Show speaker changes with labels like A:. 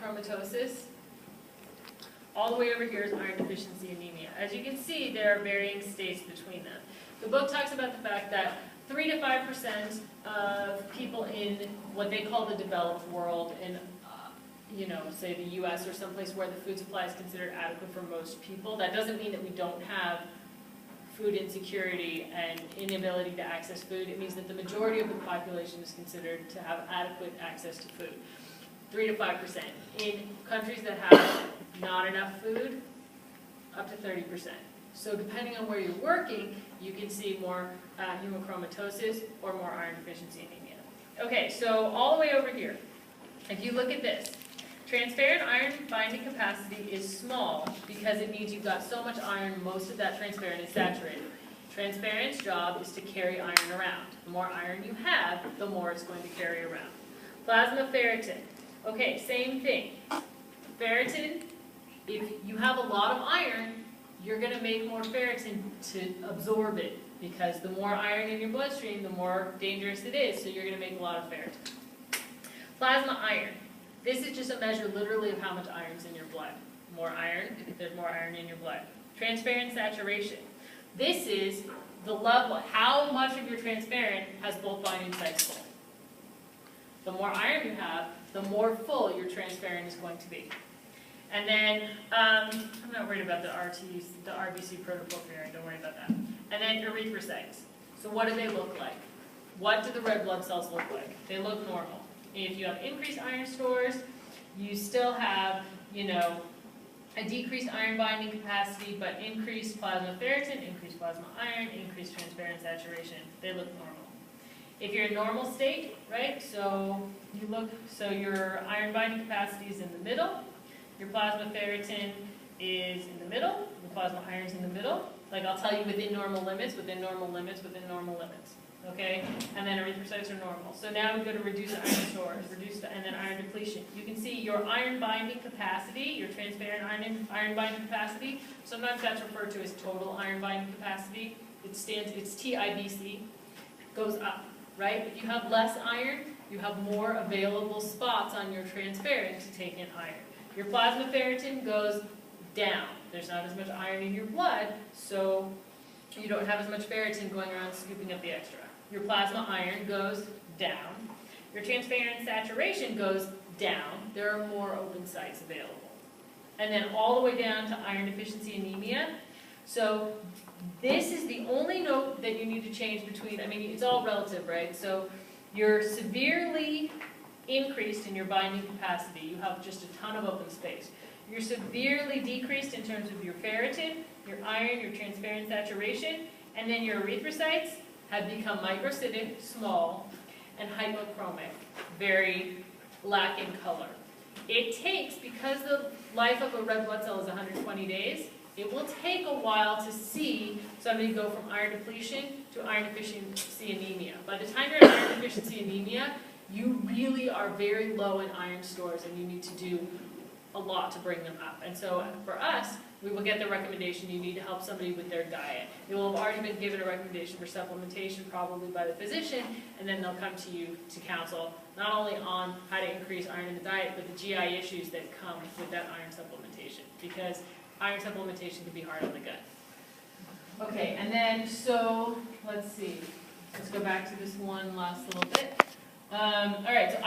A: Chromatosis. All the way over here is iron deficiency anemia. As you can see, there are varying states between them. The book talks about the fact that 3 to 5% of people in what they call the developed world, in say the U.S. or someplace where the food supply is considered adequate for most people. That doesn't mean that we don't have food insecurity and inability to access food. It means that the majority of the population is considered to have adequate access to food. 3 to 5%. In countries that have not enough food, up to 30%. So depending on where you're working, you can see more hemochromatosis or more iron deficiency anemia. Okay, so all the way over here, if you look at this, transparent iron binding capacity is small because it means you've got so much iron, most of that transparent is saturated. Transparent's job is to carry iron around. The more iron you have, the more it's going to carry around. Plasma ferritin. Okay, same thing. Ferritin, if you have a lot of iron, you're going to make more ferritin to absorb it because the more iron in your bloodstream, the more dangerous it is, so you're going to make a lot of ferritin. Plasma iron. This is just a measure literally of how much iron is in your blood. More iron, there's more iron in your blood. Transparent saturation. This is the level, how much of your transparent has both binding sites full. The more iron you have, the more full your transparent is going to be. And then, I'm not worried about the RBC protoporphyrin, don't worry about that. And then erythrocytes. So what do they look like? What do the red blood cells look like? They look normal. If you have increased iron stores, you still have, a decreased iron binding capacity, but increased plasma ferritin, increased plasma iron, increased transparent saturation. They look normal. If you're in normal state, right, so your iron binding capacity is in the middle, your plasma ferritin is in the middle, the plasma iron is in the middle. Like I'll tell you within normal limits, within normal limits, within normal limits. Okay, and then erythrocytes are normal. So now we go to reduced iron stores, and then iron depletion. You can see your iron binding capacity, your transparent iron binding capacity. Sometimes that's referred to as total iron binding capacity. It's TIBC, goes up, right? If you have less iron, you have more available spots on your transparent to take in iron. Your plasma ferritin goes down. There's not as much iron in your blood, so you don't have as much ferritin going around scooping up the extra. Your plasma iron goes down. Your transparent saturation goes down. There are more open sites available. And then all the way down to iron deficiency anemia. So this is the only note that you need to change between, it's all relative, right? So you're severely increased in your binding capacity. You have just a ton of open space. You're severely decreased in terms of your ferritin, your iron, your transparent saturation, and then your erythrocytes have become microcytic, small, and hypochromic, very lacking color. It takes, because the life of a red blood cell is 120 days, it will take a while to see somebody go from iron depletion to iron deficiency anemia. By the time you're in iron deficiency anemia, you really are very low in iron stores and you need to do a lot to bring them up. And so for us, we will get the recommendation you need to help somebody with their diet. You will have already been given a recommendation for supplementation, probably by the physician, and then they'll come to you to counsel not only on how to increase iron in the diet, but the GI issues that come with that iron supplementation, because iron supplementation can be hard on the gut. Okay, and then so let's see. Let's go back to this one last little bit. All right, so iron